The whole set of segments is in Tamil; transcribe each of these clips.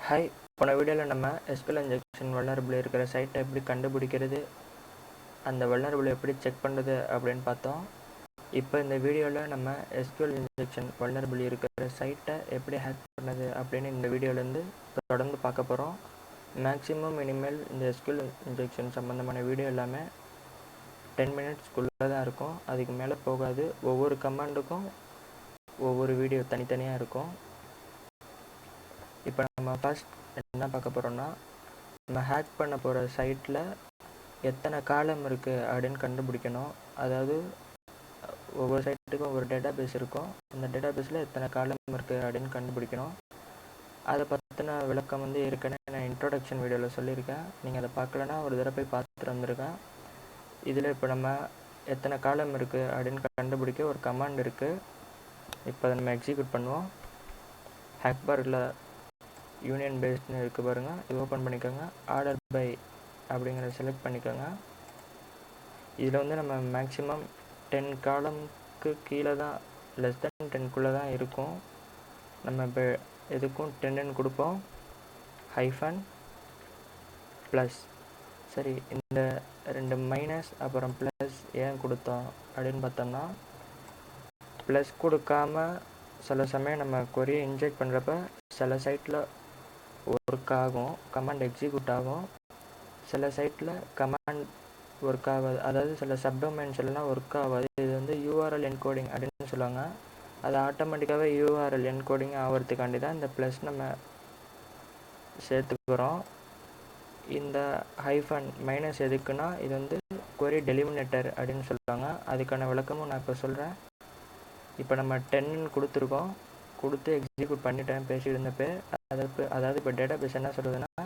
ஹாய், போன வீடியோவில் நம்ம SQL இன்ஜெக்ஷன் வல்னரபிள் இருக்கிற சைட்டை எப்படி கண்டுபிடிக்கிறது, அந்த வல்னரபிள் எப்படி செக் பண்ணுறது அப்படின்னு பார்த்தோம். இப்போ இந்த வீடியோவில் நம்ம SQL இன்ஜெக்ஷன் வல்னரபிள் இருக்கிற சைட்டை எப்படி ஹேக் பண்ணது அப்படின்னு இந்த வீடியோலேருந்து தொடர்ந்து பார்க்க போகிறோம். மேக்ஸிமம் இனிமேல் இந்த SQL இன்ஜெக்ஷன் சம்மந்தமான வீடியோ எல்லாமே 10 மினிட்ஸ்க்குள்ளே தான் இருக்கும், அதுக்கு மேலே போகாது. ஒவ்வொரு கமாண்டுக்கும் ஒவ்வொரு வீடியோ தனித்தனியாக இருக்கும். இப்போ நம்ம ஃபர்ஸ்ட் என்ன பார்க்க போகிறோம்னா, நம்ம ஹேக் பண்ண போகிற சைட்டில் எத்தனை காலம் இருக்குது அப்படின்னு கண்டுபிடிக்கணும். அதாவது ஒவ்வொரு சைட்டுக்கும் ஒவ்வொரு டேட்டாபேஸ் இருக்கும், அந்த டேட்டாபேஸில் எத்தனை காலம் இருக்குது அப்படின்னு கண்டுபிடிக்கணும். அதை பற்றின விளக்கம் ஏற்கனவே நான் இன்ட்ரோடக்ஷன் வீடியோவில் சொல்லியிருக்கேன். நீங்கள் அதை பார்க்கலன்னா ஒரு தடவை போய் பார்த்துட்டு வந்திருக்கேன். இதில் இப்போ நம்ம எத்தனை காலம் இருக்குது அப்படின்னு கண்டுபிடிக்க ஒரு கமாண்ட் இருக்குது. இப்போ அதை நம்ம எக்ஸிக்யூட் பண்ணுவோம். ஹேக் பாரில் யூனியன் பேஸ்ட்னு இருக்குது பாருங்கள், இது ஓப்பன் பண்ணிக்கோங்க. ஆர்டர் பை அப்படிங்கிறத செலக்ட் பண்ணிக்கோங்க. இதில் நம்ம மேக்ஸிமம் 10 காலம்க்கு கீழே தான், லெஸ் தென் 10க்குள்ளே தான் இருக்கும். நம்ம இப்போ எதுக்கும் 10ன்னு கொடுப்போம், ஹைஃபன் ப்ளஸ். சரி, இந்த 2 மைனஸ் அப்புறம் ப்ளஸ் ஏன் கொடுத்தோம் அப்படின்னு பார்த்தோம்னா, ப்ளஸ் கொடுக்காம சில சமயம் நம்ம கொரியை இன்ஜெக்ட் பண்ணுறப்ப சில சைட்டில் ஒர்க் ஆகும், கமாண்ட் எக்ஸிக்யூட் ஆகும். சில சைட்டில் கமாண்ட் ஒர்க் ஆகாது, அதாவது சில சப்டொமைன்ஸ் எல்லாம் ஒர்க் ஆகாது. இது யூஆர்எல் என்கோடிங் அப்படின்னு சொல்லுவாங்க. அது ஆட்டோமேட்டிக்காகவே யூஆர்எல் என்கோடிங் ஆகிறதுக்காண்டி தான் இந்த ப்ளஸ் நம்ம சேர்த்துக்கிறோம். இந்த ஹைஃபன் மைனஸ் எதுக்குன்னா, இது கொரி டெலிமினேட்டர் அப்படின்னு சொல்லுவாங்க. அதுக்கான விளக்கமும் நான் இப்போ சொல்கிறேன். இப்போ நம்ம 10ன்னு கொடுத்துருக்கோம், கொடுத்து எக்ஸிக்யூட் பண்ணிட்டேன் பேசிட்டு இருந்தப்போ. அதாவது இப்போ டேட்டாபேஸ் என்ன சொல்லுதுன்னா,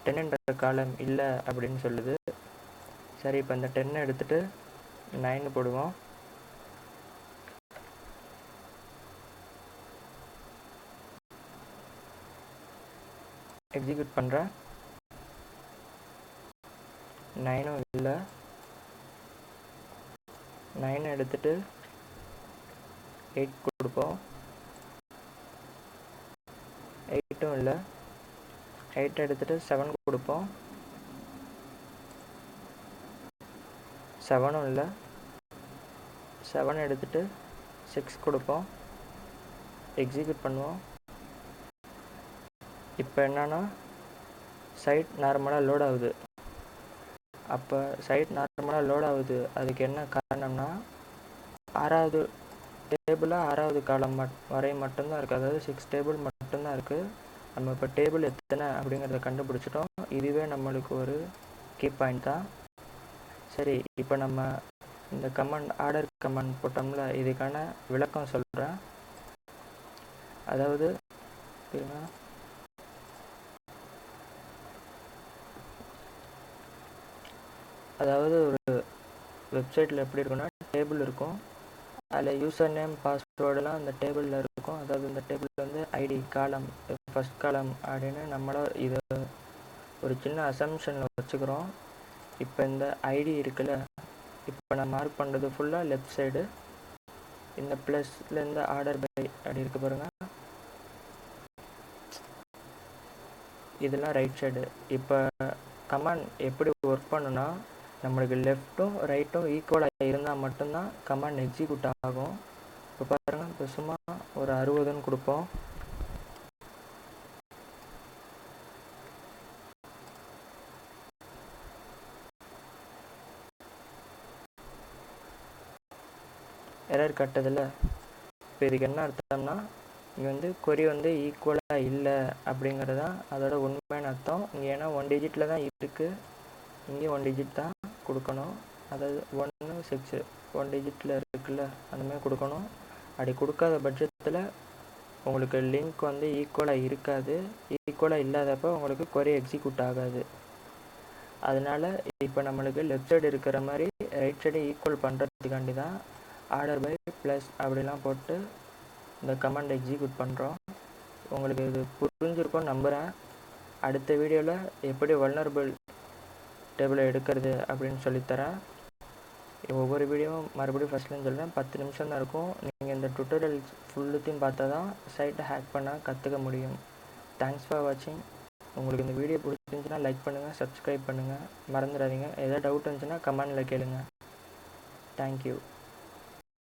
10ன்ற காலம் இல்லை அப்படின்னு சொல்லுது. சரி, இப்போ இந்த 10 எடுத்துகிட்டு 9 போடுவோம். எக்ஸிக்யூட் பண்ணுறேன், 9ம் இல்லை. 9 எடுத்துகிட்டு 8 கொடுப்போம், 8ம் இல்லை. 8 எடுத்துகிட்டு 7 கொடுப்போம், 7ம் இல்லை. 7 எடுத்துகிட்டு 6 கொடுப்போம், எக்ஸிக்யூட் பண்ணுவோம். இப்போ என்னன்னா, சைட் நார்மலாக லோட் ஆகுது. அப்போ சைட் நார்மலாக லோட் ஆகுது, அதுக்கு என்ன காரணம்னா, 6வது டேபிளாக 6வது காலம் வரை மட்டும்தான் இருக்குது, அதாவது 6 டேபிள் மட்டும்தான் இருக்குது. நம்ம இப்போ டேபிள் எத்தனை அப்படிங்கிறத கண்டுபிடிச்சிட்டோம். இதுவே நம்மளுக்கு ஒரு கீ பாயிண்ட் தான். சரி, இப்போ நம்ம இந்த கமாண்ட் ஆர்டர் கமாண்ட் போட்டோம்ல, இதுக்கான விளக்கம் சொல்கிறேன். அதாவது ஒரு வெப்சைட்டில் எப்படி இருக்குன்னா, டேபிள் இருக்கும், அதில் யூசர் நேம் பாஸ்வேர்டெல்லாம் அந்த டேபிளில் இருக்கும். அதாவது இந்த டேபிள் ஐடி காலம், ஃபஸ்ட் காலம் அப்படின்னு நம்மள இதை ஒரு சின்ன அசம்ஷனில் வச்சுக்கிறோம். இப்போ இந்த ஐடி இருக்குல்ல, இப்போ நான் மார்க் பண்ணுறது ஃபுல்லாக லெஃப்ட் சைடு. இந்த ப்ளஸ்லேருந்து ஆர்டர் பை அப்படி இருக்கு பாருங்க, இதெல்லாம் ரைட் சைடு. இப்போ கமாண்ட் எப்படி ஒர்க் பண்ணுன்னா, நம்மளுக்கு லெஃப்ட்டும் ரைட்டும் ஈக்குவலாக இருந்தால் மட்டும்தான் கமாண்ட் எக்ஸிக்யூட் ஆகும். இப்போ பாருங்கள், இப்போ சும்மா ஒரு 60ன்னு கொடுப்போம். எரர் கட்டதில்ல. இப்போ இதுக்கு என்ன அர்த்தம்னா, இங்கே கொரி ஈக்குவலாக இல்லை அப்படிங்கிறது தான் அதோட உண்மையான அர்த்தம். இங்கே ஏன்னா 1 டிஜிட்டில் தான் இருக்குது, இங்கேயும் 1 டிஜிட் தான் கொடுக்கணும். அதாவது 1 6 1 டிஜிட்டில் இருக்குல்ல, அந்த மாதிரி கொடுக்கணும். அப்படி கொடுக்காத பட்சத்தில் உங்களுக்கு லிங்க் ஈக்குவலாக இருக்காது. ஈக்குவலாக இல்லாதப்போ உங்களுக்கு கொரி எக்ஸிக்யூட் ஆகாது. அதனால் இப்போ நம்மளுக்கு லெஃப்ட் சைடு இருக்கிற மாதிரி ரைட் சைடு ஈக்குவல் பண்ணுறதுக்காண்டி தான் ஆர்டர் பை ப்ளஸ் அப்படிலாம் போட்டு இந்த கமாண்ட் எக்ஸிக்யூட் பண்ணுறோம். உங்களுக்கு இது புரிஞ்சிருக்கும்னு நம்புகிறேன். அடுத்த வீடியோவில் எப்படி வல்னரபிள் டேபிளை எடுக்கிறது அப்படின்னு சொல்லித்தரேன். ஒவ்வொரு வீடியோவும் மறுபடியும் ஃபஸ்ட்லேருந்து சொல்கிறேன், 10 நிமிஷம் தான் இருக்கும். நீங்கள் இந்த டுட்டோரியல் ஃபுல்லுத்தையும் பார்த்தா தான் சைட்டை ஹேக் பண்ண கற்றுக்க முடியும். தேங்க்ஸ் ஃபார் வாட்சிங். உங்களுக்கு இந்த வீடியோ பிடிச்சிருந்துச்சுன்னா லைக் பண்ணுங்கள், சப்ஸ்கிரைப் பண்ணுங்கள், மறந்துடாதீங்க. எதாவது டவுட் இருந்துச்சுன்னா கமெண்டில் கேளுங்கள். தேங்க்யூ.